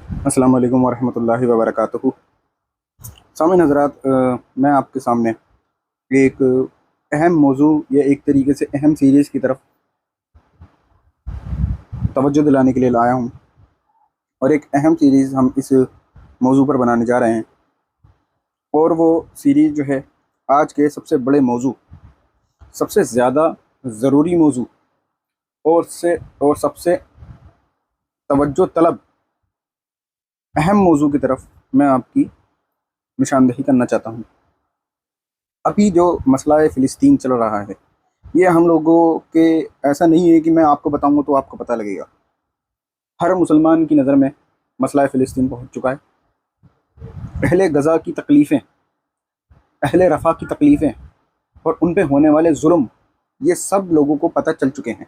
अस्सलाम वालेकुम वरहमतुल्लाहि वबरकातुहू। सामईन हज़रात, मैं आपके सामने एक अहम मौजू या एक तरीके से अहम सीरीज़ की तरफ तवज्जो दिलाने के लिए लाया हूँ। और एक अहम सीरीज़ हम इस मौजू पर बनाने जा रहे हैं, और वो सीरीज़ जो है आज के सबसे बड़े मौजू, सबसे ज़्यादा ज़रूरी मौजू और सबसे तवज्जो तलब अहम मौजू की तरफ मैं आपकी निशानदेही करना चाहता हूँ। अभी जो मसला फ़िलिस्तीन चल रहा है, ये हम लोगों के ऐसा नहीं है कि मैं आपको बताऊंगा तो आपको पता लगेगा। हर मुसलमान की नज़र में मसला फ़िलिस्तीन पहुंच चुका है। अहले गज़ा की तकलीफ़ें, अहले रफ़ा की तकलीफ़ें और उन पे होने वाले जुल्म, ये सब लोगों को पता चल चुके हैं।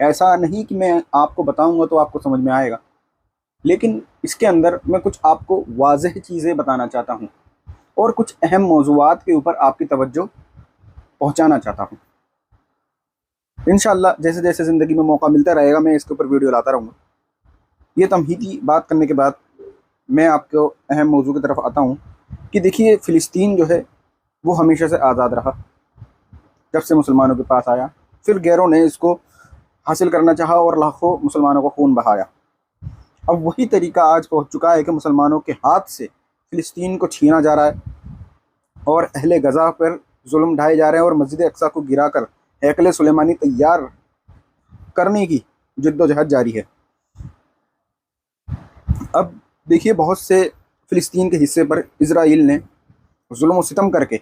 ऐसा नहीं कि मैं आपको बताऊंगा तो आपको समझ में आएगा, लेकिन इसके अंदर मैं कुछ आपको वाज़ेह चीज़ें बताना चाहता हूँ और कुछ अहम मौज़ूआत के ऊपर आपकी तवज्जो पहुँचाना चाहता हूँ। इंशाअल्लाह जैसे जैसे ज़िंदगी में मौका मिलता रहेगा, मैं इसके ऊपर वीडियो लाता रहूँगा। ये तमहीदी बात करने के बाद मैं आपको अहम मौजू की तरफ आता हूँ कि देखिए, फ़िलिस्तीन जो है वो हमेशा से आज़ाद रहा। जब से मुसलमानों के पास आया, फिर गैरों ने इसको हासिल करना चाहा और लाखों मुसलमानों को खून बहाया। अब वही तरीका आज पहुँच चुका है कि मुसलमानों के हाथ से फ़िलिस्तीन को छीना जा रहा है और अहले गज़ा पर जुल्म ढाए जा रहे हैं और मस्जिद अक्सा को गिरा कर हैकले सुलेमानी तैयार करने की जद्दोजहद जारी है। अब देखिए, बहुत से फ़िलिस्तीन के हिस्से पर इजराइल ने जुल्म व सितम करके,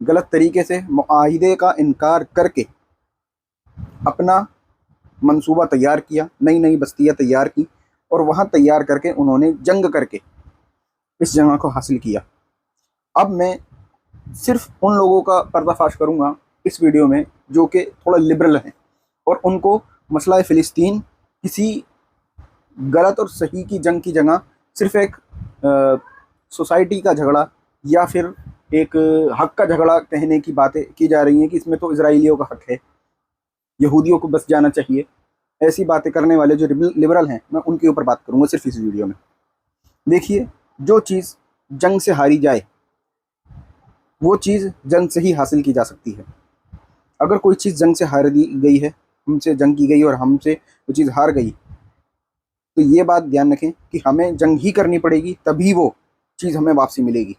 गलत तरीके से मुआहिदे का इनकार करके अपना मंसूबा तैयार किया, नई नई बस्तियाँ तैयार की और वहाँ तैयार करके उन्होंने जंग करके इस जगह को हासिल किया। अब मैं सिर्फ उन लोगों का पर्दाफाश करूँगा इस वीडियो में जो कि थोड़ा लिबरल हैं और उनको मसला फ़िलिस्तीन किसी गलत और सही की जंग की जगह सिर्फ एक सोसाइटी का झगड़ा या फिर एक हक का झगड़ा कहने की बातें की जा रही हैं कि इसमें तो इजराइलियों का हक है, यहूदियों को बस जाना चाहिए। ऐसी बातें करने वाले जो लिबरल हैं, मैं उनके ऊपर बात करूँगा सिर्फ इस वीडियो में। देखिए, जो चीज़ जंग से हारी जाए वो चीज़ जंग से ही हासिल की जा सकती है। अगर कोई चीज़ जंग से हार दी गई है, हमसे जंग की गई और हमसे वो चीज़ हार गई, तो ये बात ध्यान रखें कि हमें जंग ही करनी पड़ेगी, तभी वो चीज़ हमें वापसी मिलेगी।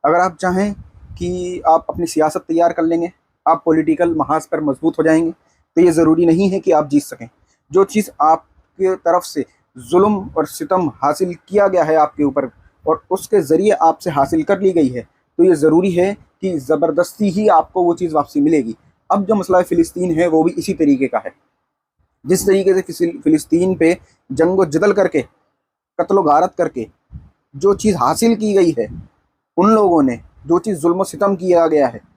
अगर आप चाहें कि आप अपनी सियासत तैयार कर लेंगे, आप पॉलिटिकल महाज पर मजबूत हो जाएंगे, तो ये ज़रूरी नहीं है कि आप जीत सकें। जो चीज़ आपके तरफ से जुल्म और सितम हासिल किया गया है आपके ऊपर और उसके ज़रिए आपसे हासिल कर ली गई है, तो ये ज़रूरी है कि ज़बरदस्ती ही आपको वो चीज़ वापसी मिलेगी। अब जो मसला फ़िलिस्तीन है वो भी इसी तरीके का है। जिस तरीके से फ़िलिस्तीन पे जंग जदल करके, कत्ल गारत करके जो चीज़ हासिल की गई है, उन लोगों ने जो चीज़ जुल्म सितम किया गया है,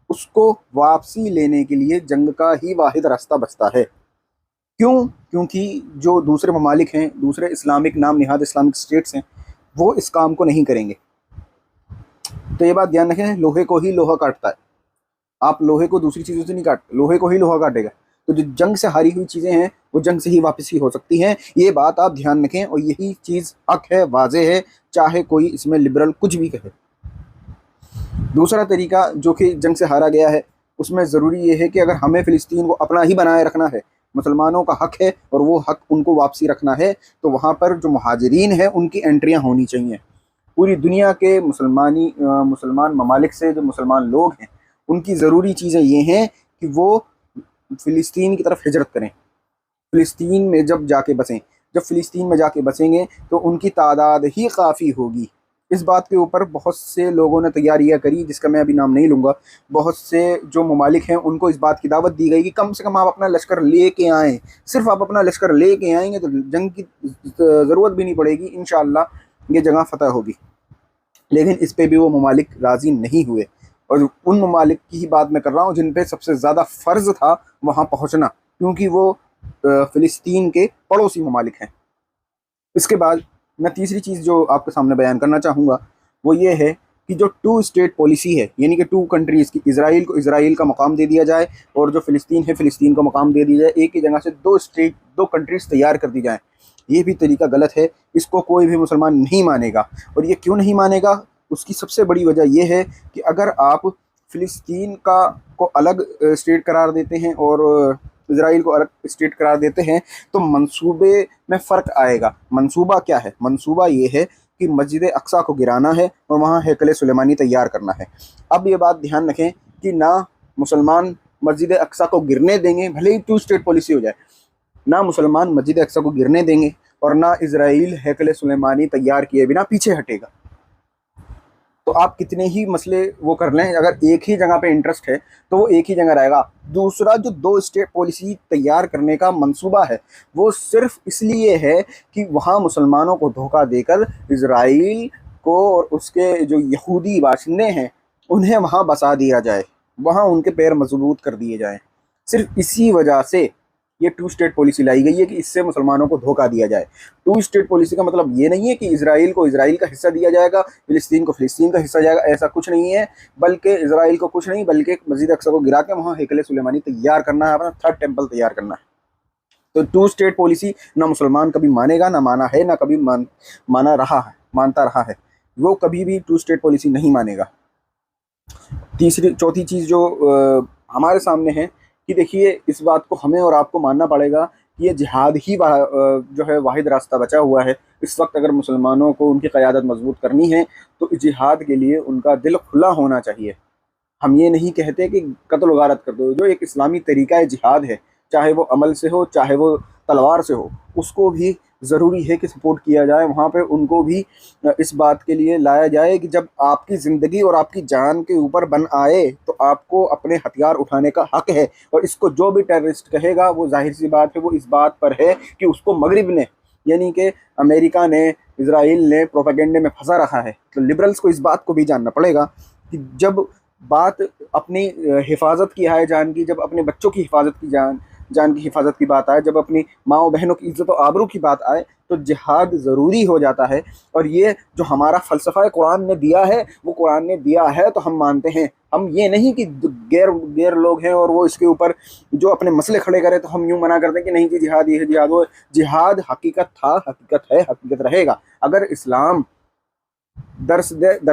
उसको वापसी लेने के लिए जंग का ही वाहिद रास्ता बचता है। क्यों? क्योंकि जो दूसरे ममालिक हैं, दूसरे इस्लामिक नाम निहाद इस्लामिक स्टेट्स हैं, वो इस काम को नहीं करेंगे। तो ये बात ध्यान रखें, लोहे को ही लोहा काटता है। आप लोहे को दूसरी चीज़ों से नहीं काटते, लोहे को ही लोहा काटेगा। तो जो जंग से हारी हुई चीज़ें हैं वो जंग से ही वापसी हो सकती हैं। ये बात आप ध्यान रखें और यही चीज़ हक है, वाज़े है, चाहे कोई इसमें लिबरल कुछ भी कहे। दूसरा तरीका जो कि जंग से हारा गया है, उसमें ज़रूरी ये है कि अगर हमें फ़िलिस्तीन को अपना ही बनाए रखना है, मुसलमानों का हक है और वो हक उनको वापसी रखना है, तो वहाँ पर जो मुहाजिरीन हैं उनकी एंट्रियाँ होनी चाहिए। पूरी दुनिया के मुसलमान ममालिक से जो मुसलमान लोग हैं, उनकी ज़रूरी चीज़ें ये हैं कि वो फ़िलिस्तीन की तरफ हिजरत करें, फ़िलिस्तीन में जब जाके बसें। जब फ़िलिस्तीन में जाके बसेंगे तो उनकी तादाद ही काफ़ी होगी। इस बात के ऊपर बहुत से लोगों ने तैयारियां करी, जिसका मैं अभी नाम नहीं लूँगा। बहुत से जो ममालिक हैं उनको इस बात की दावत दी गई कि कम से कम आप अपना लश्कर ले के आएँ। सिर्फ आप अपना लश्कर ले के आएंगे तो जंग की ज़रूरत भी नहीं पड़ेगी, इंशाअल्लाह ये जगह फ़तह होगी। लेकिन इस पे भी वो ममालिक राज़ी नहीं हुए, और उन ममालिक की ही बात मैं कर रहा हूँ जिन पे सबसे ज़्यादा फ़र्ज़ था वहाँ पहुँचना, क्योंकि वो फ़िलिस्तीन के पड़ोसी ममालिक हैं। इसके बाद मैं तीसरी चीज़ जो आपके सामने बयान करना चाहूँगा वो ये है कि जो टू स्टेट पॉलिसी है, यानी कि टू कंट्रीज़ की, इसराइल को इसराइल का मकाम दे दिया जाए और जो फ़िलिस्तीन है फ़िलिस्तीन को मकाम दे दिया जाए, एक ही जगह से दो स्टेट, दो कंट्रीज़ तैयार कर दी जाए, ये भी तरीका गलत है। इसको कोई भी मुसलमान नहीं मानेगा। और ये क्यों नहीं मानेगा? उसकी सबसे बड़ी वजह यह है कि अगर आप फ़िलिस्तीन को अलग स्टेट करार देते हैं और इसराइल को अलग स्टेट करार देते हैं तो मंसूबे में फ़र्क आएगा। मंसूबा क्या है? मंसूबा ये है कि मस्जिद अक्सा को गिराना है और वहाँ हैकल सुलेमानी तैयार करना है। अब ये बात ध्यान रखें कि ना मुसलमान मस्जिद अक्सा को गिरने देंगे, भले ही टू स्टेट पॉलिसी हो जाए, ना मुसलमान मस्जिद अक्सा को गिरने देंगे और ना इसराइल हैकल सुलेमानी तैयार किए बिना पीछे हटेगा। तो आप कितने ही मसले वो कर लें, अगर एक ही जगह पे इंटरेस्ट है तो वो एक ही जगह रहेगा। दूसरा, जो दो स्टेट पॉलिसी तैयार करने का मंसूबा है वो सिर्फ इसलिए है कि वहाँ मुसलमानों को धोखा देकर इसराइल को और उसके जो यहूदी बाशिंदे हैं उन्हें वहाँ बसा दिया जाए, वहाँ उनके पैर मजबूत कर दिए जाएँ। सिर्फ इसी वजह से ये टू स्टेट पॉलिसी लाई गई है कि इससे मुसलमानों को धोखा दिया जाए। टू स्टेट पॉलिसी का मतलब ये नहीं है कि इसराइल को इसराइल का हिस्सा दिया जाएगा, फ़िलिस्तीन को फ़िलिस्तीन का हिस्सा जाएगा, ऐसा कुछ नहीं है। बल्कि इसराइल को कुछ नहीं, बल्कि मस्जिद अक्सा को गिरा के वहाँ हैकल सुलेमानी तैयार करना है, अपना थर्ड टेम्पल तैयार करना है। तो टू स्टेट पॉलिसी ना मुसलमान कभी मानेगा, ना माना है, ना कभी मानता रहा है। वो कभी भी टू स्टेट पॉलिसी नहीं मानेगा। चौथी चीज़ जो हमारे सामने है कि देखिए, इस बात को हमें और आपको मानना पड़ेगा कि ये जिहाद ही जो है वाहिद रास्ता बचा हुआ है इस वक्त। अगर मुसलमानों को उनकी क़यादत मजबूत करनी है तो जिहाद के लिए उनका दिल खुला होना चाहिए। हम ये नहीं कहते कि कत्ल गारत कर दो। जो एक इस्लामी तरीका है जिहाद है, चाहे वो अमल से हो चाहे वो तलवार से हो, उसको भी ज़रूरी है कि सपोर्ट किया जाए। वहाँ पे उनको भी इस बात के लिए लाया जाए कि जब आपकी ज़िंदगी और आपकी जान के ऊपर बन आए तो आपको अपने हथियार उठाने का हक़ है। और इसको जो भी टेररिस्ट कहेगा वो जाहिर सी बात है वो इस बात पर है कि उसको मगरिब ने, यानी कि अमेरिका ने, इसराइल ने प्रोपेगेंडे में फंसा रखा है। तो लिबरल्स को इस बात को भी जानना पड़ेगा कि जब बात अपनी हिफाजत की आए जान की, जब अपने बच्चों की हिफाजत की जान की हिफाजत की बात आए, जब अपनी माओ बहनों की इज़्ज़त और आबरू की बात आए तो जिहाद ज़रूरी हो जाता है। और ये जो हमारा फ़लसफ़ा कुरान ने दिया है वो कुरान ने दिया है तो हम मानते हैं। हम ये नहीं कि गैर लोग हैं और वो इसके ऊपर जो अपने मसले खड़े करें तो हम यूँ मना करते हैं कि नहीं जी जिहाद ये है, जिहाद वो। जिहाद हकीकत था, हकीकत है, हकीकत रहेगा। अगर इस्लाम दर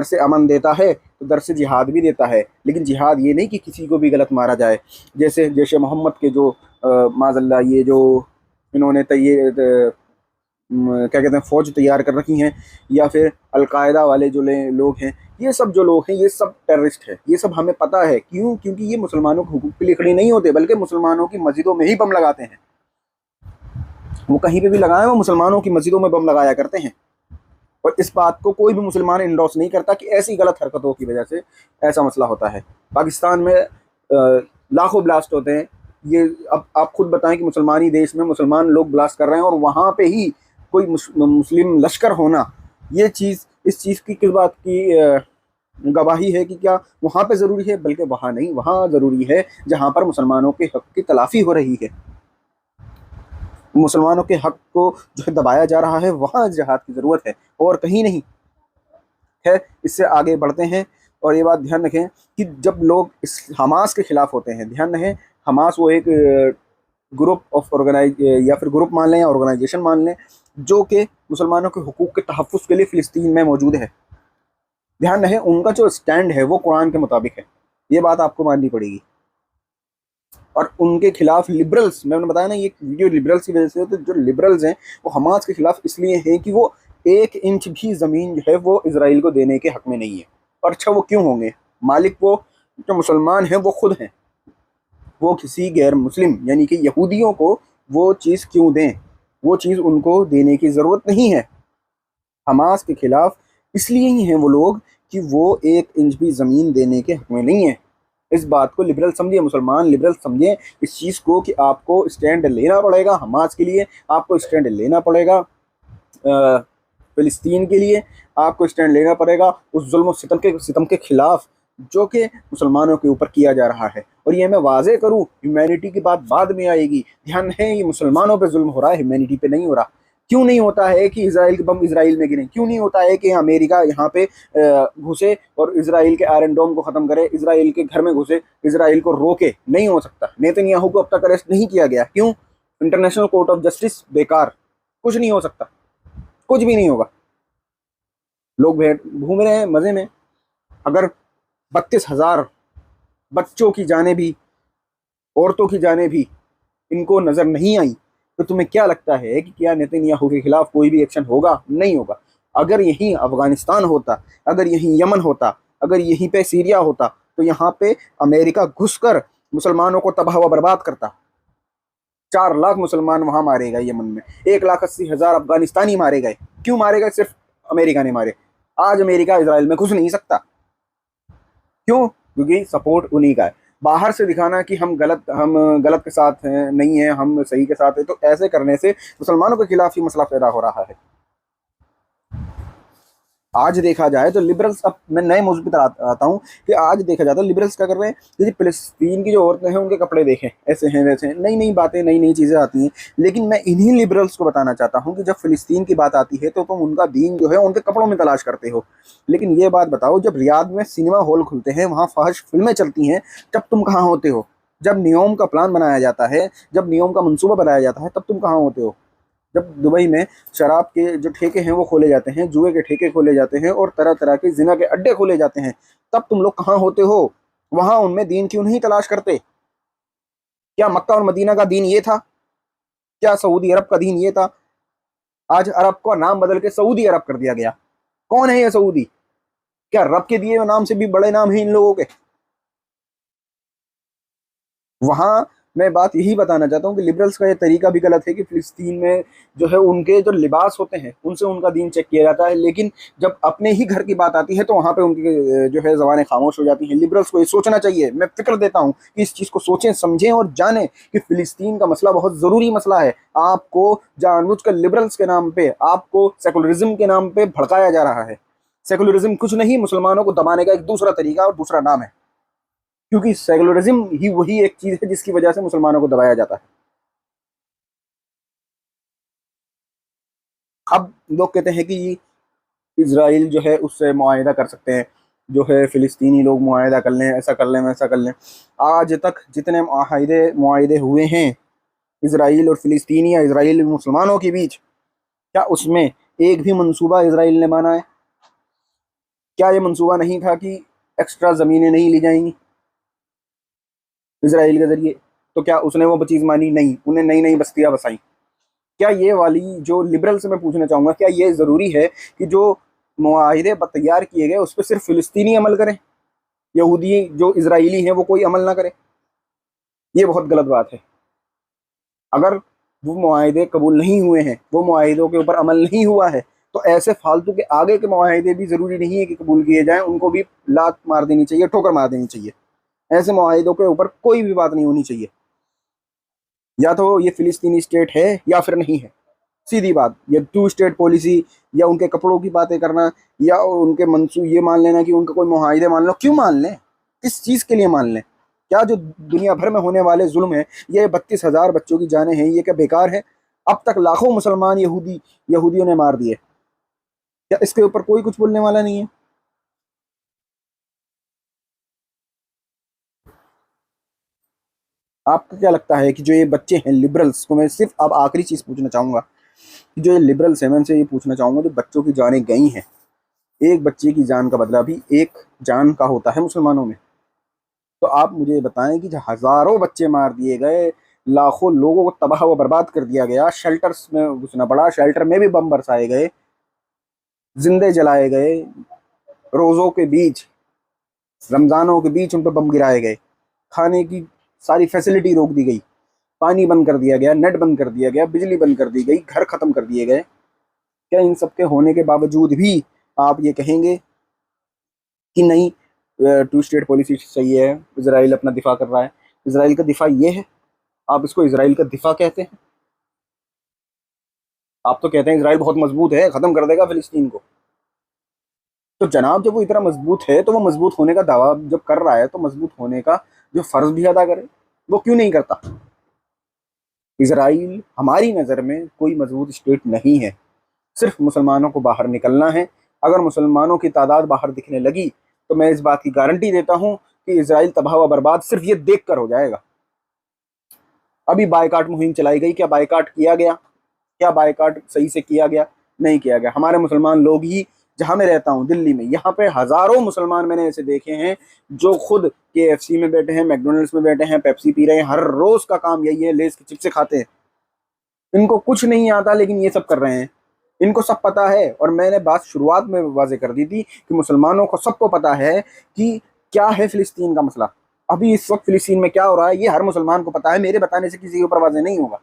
से अमन देता है तो दर से जिहाद भी देता है, लेकिन जिहाद ये नहीं कि किसी को भी गलत मारा जाए। जैसे जैश मोहम्मद के जो माज़ल्ला ये जो इन्होंने क्या कहते हैं फ़ौज तैयार कर रखी हैं, या फिर अलकायदा वाले जो लोग हैं, ये सब जो लोग हैं ये सब टेररिस्ट है। ये सब हमें पता है। क्यों? क्योंकि ये मुसलमानों के हुकूक के लिए खड़े नहीं होते, बल्कि मुसलमानों की मस्जिदों में ही बम लगाते हैं। वो कहीं पे भी लगाएं, वो मुसलमानों की मस्जिदों में बम लगाया करते हैं। और इस बात को कोई भी मुसलमान इंडोर्स नहीं करता कि ऐसी गलत हरकतों की वजह से ऐसा मसला होता है। पाकिस्तान में लाखों ब्लास्ट होते हैं। ये अब आप खुद बताएं कि मुसलमानी देश में मुसलमान लोग ब्लास्ट कर रहे हैं और वहाँ पे ही कोई मुस्लिम लश्कर होना, ये चीज़ इस चीज़ की किस बात की गवाही है कि क्या वहाँ पे ज़रूरी है? बल्कि वहाँ नहीं, वहाँ ज़रूरी है जहाँ पर मुसलमानों के हक़ की तलाफ़ी हो रही है, मुसलमानों के हक़ को जो है दबाया जा रहा है, वहाँ जिहाद की ज़रूरत है और कहीं नहीं है। इससे आगे बढ़ते हैं और ये बात ध्यान रखें कि जब लोग इस हमास के ख़िलाफ़ होते हैं, ध्यान रखें हमास वो एक ग्रुप ऑफ या फिर ग्रुप मान लें या ऑर्गेनाइजेशन मान लें जो कि मुसलमानों के हुकूक के तहफ़्फ़ुज़ के लिए फ़िलिस्तीन में मौजूद है। ध्यान रखें उनका जो स्टैंड है वो कुरान के मुताबिक है, ये बात आपको माननी पड़ेगी। और उनके खिलाफ लिबरल्स, मैंने बताया ना ये वीडियो लिबरल्स की वजह से, तो जो लिबरल्स हैं वो हमास के खिलाफ इसलिए हैं कि वो 1 इंच भी ज़मीन जो है वो इसराइल को देने के हक़ में नहीं है। और अच्छा वो क्यों होंगे? मालिक वो जो मुसलमान हैं वो खुद हैं, वो किसी गैर मुस्लिम यानी कि यहूदियों को वो चीज़ क्यों दें? वो चीज़ उनको देने की ज़रूरत नहीं है। हमास के खिलाफ इसलिए ही हैं वो लोग कि वो 1 इंच भी ज़मीन देने के हक़ में नहीं है। इस बात को लिबरल समझिए, मुसलमान लिबरल समझें इस चीज़ को कि आपको स्टैंड लेना पड़ेगा हमास के लिए, आपको स्टैंड लेना पड़ेगा फ़िलिस्तीन के लिए, आपको स्टैंड लेना पड़ेगा उस जुल्म और सितम के ख़िलाफ़ जो कि मुसलमानों के ऊपर किया जा रहा है। और ये मैं वाज़े करूँ, ह्यूमैनिटी की बात बाद में आएगी। ध्यान है ये मुसलमानों पे जुल्म हो रहा है, ह्यूमैनिटी पे नहीं हो रहा। क्यों नहीं होता है कि इसराइल के बम इसराइल में गिरे? क्यों नहीं होता है कि अमेरिका यहाँ पे घुसे और इसराइल के आयरन डोम को खत्म करे, इसराइल के घर में घुसे, इसराइल को रोके? नहीं हो सकता। नेतन्याहू को अब तक अरेस्ट नहीं किया गया। क्यों? इंटरनेशनल कोर्ट ऑफ जस्टिस बेकार, कुछ नहीं हो सकता, कुछ भी नहीं होगा। लोग घूम रहे हैं मजे में। अगर 32,000 बच्चों की जाने भी, औरतों की जाने भी इनको नजर नहीं आई, तो तुम्हें क्या लगता है कि क्या नेतन्याहू के खिलाफ कोई भी एक्शन होगा? नहीं होगा। अगर यहीं अफगानिस्तान होता, अगर यहीं यमन होता, अगर यहीं पे सीरिया होता, तो यहाँ पे अमेरिका घुसकर मुसलमानों को तबाह व बर्बाद करता। 4 लाख मुसलमान वहां मारे गए यमन में, 1,80,000 अफगानिस्तानी मारे गए। क्यों मारे गए? सिर्फ अमेरिका ने मारे। आज अमेरिका इसराइल में घुस नहीं सकता। क्यों? क्योंकि सपोर्ट उन्हीं का है। बाहर से दिखाना कि हम गलत के साथ हैं, नहीं है, हम सही के साथ हैं, तो ऐसे करने से मुसलमानों के खिलाफ ही मसला पैदा हो रहा है। आज देखा जाए तो लिबरल्स, अब मैं नए मौजूद पर आता हूँ कि आज देखा जाता है लिबरल्स क्या कर रहे हैं। जैसे फिलिस्तीन की जो औरतें हैं उनके कपड़े देखें, ऐसे हैं वैसे हैं, नई नई बातें, नई नई चीज़ें आती हैं। लेकिन मैं इन्हीं लिबरल्स को बताना चाहता हूँ कि जब फिलिस्तीन की बात आती है तो तुम उनका दीन जो है उनके कपड़ों में तलाश करते हो। लेकिन ये बात बताओ, जब रियाद में सिनेमा हॉल खुलते हैं, वहाँ फहश फिल्में चलती हैं, तब तुम कहाँ होते हो? जब नियोम का प्लान बनाया जाता है, जब नियोम का मंसूबा बनाया जाता है, तब तुम कहाँ होते हो? जब दुबई में शराब के जो ठेके हैं वो खोले जाते हैं, जुए के ठेके खोले जाते हैं और तरह तरह के जिना के अड्डे खोले जाते हैं, तब तुम लोग कहाँ होते हो? वहां उनमें दीन क्यों नहीं तलाश करते? क्या मक्का और मदीना का दीन ये था? क्या सऊदी अरब का दीन ये था? आज अरब का नाम बदल के सऊदी अरब कर दिया गया। कौन है ये सऊदी? क्या रब के दिए नाम से भी बड़े नाम हैं इन लोगों के? वहां मैं बात यही बताना चाहता हूँ कि लिबरल्स का ये तरीका भी गलत है कि फिलिस्तीन में जो है उनके जो लिबास होते हैं उनसे उनका दीन चेक किया जाता है, लेकिन जब अपने ही घर की बात आती है तो वहाँ पे उनकी जो है ज़बानें खामोश हो जाती हैं। लिबरल्स को ये सोचना चाहिए। मैं फिक्र देता हूँ कि इस चीज़ को सोचें, समझें और जानें कि फिलिस्तीन का मसला बहुत ज़रूरी मसला है। आपको जानबूझकर लिबरल्स के नाम पर, आपको सेकुलरिज्म के नाम पर भड़काया जा रहा है। सेकुलरिज्म कुछ नहीं, मुसलमानों को दबाने का एक दूसरा तरीका और दूसरा नाम है, क्योंकि सेकुलरिज्म ही वही एक चीज है जिसकी वजह से मुसलमानों को दबाया जाता है। अब लोग कहते हैं कि इजराइल जो है उससे मुआहिदा कर सकते हैं, जो है फिलिस्तीनी लोग मुआहिदा कर लें, ऐसा कर लें, वैसा कर लें। आज तक जितने मुआहिदे हुए हैं इसराइल और फिलिस्तीन या इसराइल मुसलमानों के बीच, क्या उसमें एक भी मंसूबा इसराइल ने माना है? क्या ये मंसूबा नहीं था कि एक्स्ट्रा ज़मीनें नहीं ली जाएंगी इसराइल के जरिए? तो क्या उसने वो चीज़ मानी? नहीं, उन्हें नई नई बस्तियां बसाई। क्या ये वाली जो लिबरल से मैं पूछना चाहूँगा, क्या ये ज़रूरी है कि जो मुआहिदे तैयार किए गए उस पर सिर्फ फिलिस्तीनी अमल करें, यहूदी जो इजरायली हैं वो कोई अमल ना करे? ये बहुत गलत बात है। अगर वो मुआहिदे कबूल नहीं हुए हैं, वो मुआहिदों के ऊपर अमल नहीं हुआ है, तो ऐसे फालतू के आगे के मुआहिदे भी ज़रूरी नहीं है कि कबूल किए जाएँ, उनको भी लात मार देनी चाहिए, ठोकर मार देनी चाहिए। ऐसे मुआहिदों के ऊपर कोई भी बात नहीं होनी चाहिए। या तो ये फिलिस्तीनी स्टेट है या फिर नहीं है, सीधी बात। ये 2 स्टेट पॉलिसी या उनके कपड़ों की बातें करना या उनके मंसूब ये मान लेना कि उनका कोई मुआहिदे मान लो, क्यों मान लें? किस चीज़ के लिए मान लें? क्या जो दुनिया भर में होने वाले जुल्म है, ये 32,000 बच्चों की जानें हैं, ये क्या बेकार है? अब तक लाखों मुसलमान यहूदियों ने मार दिए, क्या इसके ऊपर कोई कुछ बोलने वाला नहीं है? आपको क्या लगता है कि जो ये बच्चे हैं लिबरल्स को, मैं सिर्फ अब आखिरी चीज़ पूछना चाहूँगा कि जो ये लिबरल्स हैं, मैं उनसे ये पूछना चाहूँगा, जो बच्चों की जानें गई हैं, एक बच्चे की जान का बदला भी एक जान का होता है मुसलमानों में। तो आप मुझे बताएं कि जो हज़ारों बच्चे मार दिए गए, लाखों लोगों को तबाह व बर्बाद कर दिया गया, शेल्टर्स में घुसना पड़ा, शेल्टर में भी बम बरसाए गए, जिंदे जलाए गए, रोज़ों के बीच, रमज़ानों के बीच उन पर बम गिराए गए, खाने की सारी फैसिलिटी रोक दी गई, पानी बंद कर दिया गया, नेट बंद कर दिया गया, बिजली बंद कर दी गई, घर ख़त्म कर दिए गए। क्या इन सब के होने के बावजूद भी आप ये कहेंगे कि नहीं, 2 स्टेट पॉलिसी सही है, इसराइल अपना दिफा कर रहा है? इसराइल का दिफा ये है? आप इसको इसराइल का दिफा कहते हैं? आप तो कहते हैं इसराइल बहुत मजबूत है, ख़त्म कर देगा फिलिस्तीन को। तो जनाब, जब वो इतना मजबूत है तो वो मजबूत होने का दावा जब कर रहा है, तो मजबूत होने का जो फ़र्ज़ भी अदा करे, वो क्यों नहीं करता? इजराइल हमारी नज़र में कोई मजबूत स्टेट नहीं है। सिर्फ मुसलमानों को बाहर निकलना है। अगर मुसलमानों की तादाद बाहर दिखने लगी तो मैं इस बात की गारंटी देता हूं कि इजराइल तबाह व बर्बाद सिर्फ ये देख कर हो जाएगा। अभी बायकाट मुहिम चलाई गई, क्या बायकाट किया गया? क्या बायकाट सही से किया गया? नहीं किया गया। हमारे मुसलमान लोग ही, जहां मैं रहता हूं दिल्ली में, यहाँ पे हजारों मुसलमान मैंने ऐसे देखे हैं जो खुद KFC में बैठे हैं, मैकडोनल्ड्स में बैठे हैं, पेप्सी पी रहे हैं। हर रोज का काम यही है, लेस के चिप्स खाते हैं। इनको कुछ नहीं आता लेकिन ये सब कर रहे हैं। इनको सब पता है। और मैंने बात शुरुआत में वाजे कर दी थी कि मुसलमानों को सबको पता है कि क्या है फिलिस्तीन का मसला। अभी इस वक्त फिलिस्तीन में क्या हो रहा है ये हर मुसलमान को पता है। मेरे बताने से किसी के ऊपर वाजे नहीं होगा।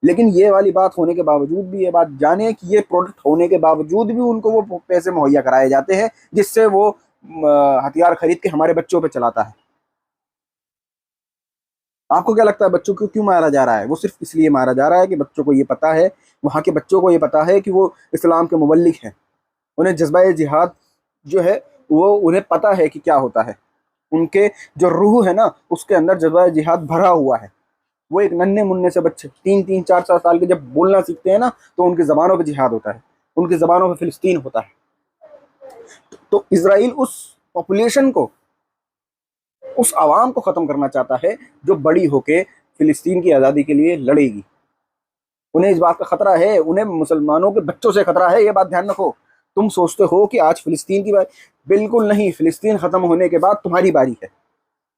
लेकिन ये वाली बात होने के बावजूद भी, ये बात जाने कि ये प्रोडक्ट होने के बावजूद भी उनको वो पैसे मुहैया कराए जाते हैं जिससे वो हथियार खरीद के हमारे बच्चों पे चलाता है। आपको क्या लगता है बच्चों को क्यों मारा जा रहा है? वो सिर्फ इसलिए मारा जा रहा है कि बच्चों को ये पता है, वहाँ के बच्चों को ये पता है कि वो इस्लाम के मुबल्लिग हैं। उन्हें जज्बा जिहाद जो है वो उन्हें पता है कि क्या होता है। उनके जो रूह है ना उसके अंदर जज्बा जिहाद भरा हुआ है। वो एक नन्हे मुन्ने से बच्चे 3-3, 4-4 साल के जब बोलना सीखते हैं ना तो उनकी ज़बानों पे जिहाद होता है, उनकी ज़बानों पे फिलिस्तीन होता है। तो इजराइल उस पॉपुलेशन को, उस आवाम को ख़त्म करना चाहता है जो बड़ी होके फिलिस्तीन की आज़ादी के लिए लड़ेगी। उन्हें इस बात का खतरा है, उन्हें मुसलमानों के बच्चों से खतरा है। ये बात ध्यान रखो। तुम सोचते हो कि आज फिलिस्तीन की बात, बिल्कुल नहीं। फिलिस्तीन ख़त्म होने के बाद तुम्हारी बारी है।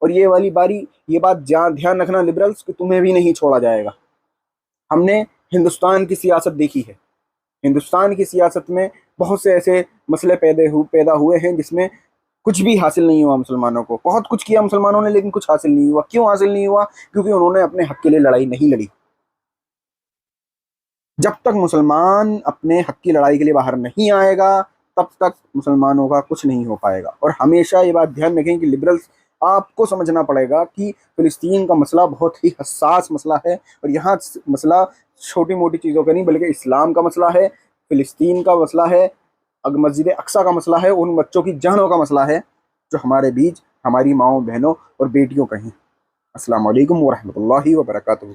और ये वाली बारी, ये बात ध्यान रखना लिबरल्स कि तुम्हें भी नहीं छोड़ा जाएगा। हमने हिंदुस्तान की सियासत देखी है। हिंदुस्तान की सियासत में बहुत से ऐसे मसले पैदा हुए हैं जिसमें कुछ भी हासिल नहीं हुआ मुसलमानों को। बहुत कुछ किया मुसलमानों ने लेकिन कुछ हासिल नहीं हुआ। क्यों हासिल नहीं हुआ? क्योंकि उन्होंने अपने हक के लिए लड़ाई नहीं लड़ी। जब तक मुसलमान अपने हक की लड़ाई के लिए बाहर नहीं आएगा तब तक मुसलमानों का कुछ नहीं हो पाएगा। और हमेशा ये बात ध्यान रखें कि लिबरल्स, आपको समझना पड़ेगा कि फिलिस्तीन का मसला बहुत ही हसास मसला है। और यहाँ मसला छोटी मोटी चीज़ों का नहीं बल्कि इस्लाम का मसला है, फिलिस्तीन का मसला है, मस्जिद अक्सा का मसला है, उन बच्चों की जानों का मसला है जो हमारे बीच, हमारी माओं, बहनों और बेटियों का है। अस्सलाम वालेकुम व रहमतुल्लाहि व बरकातुहू।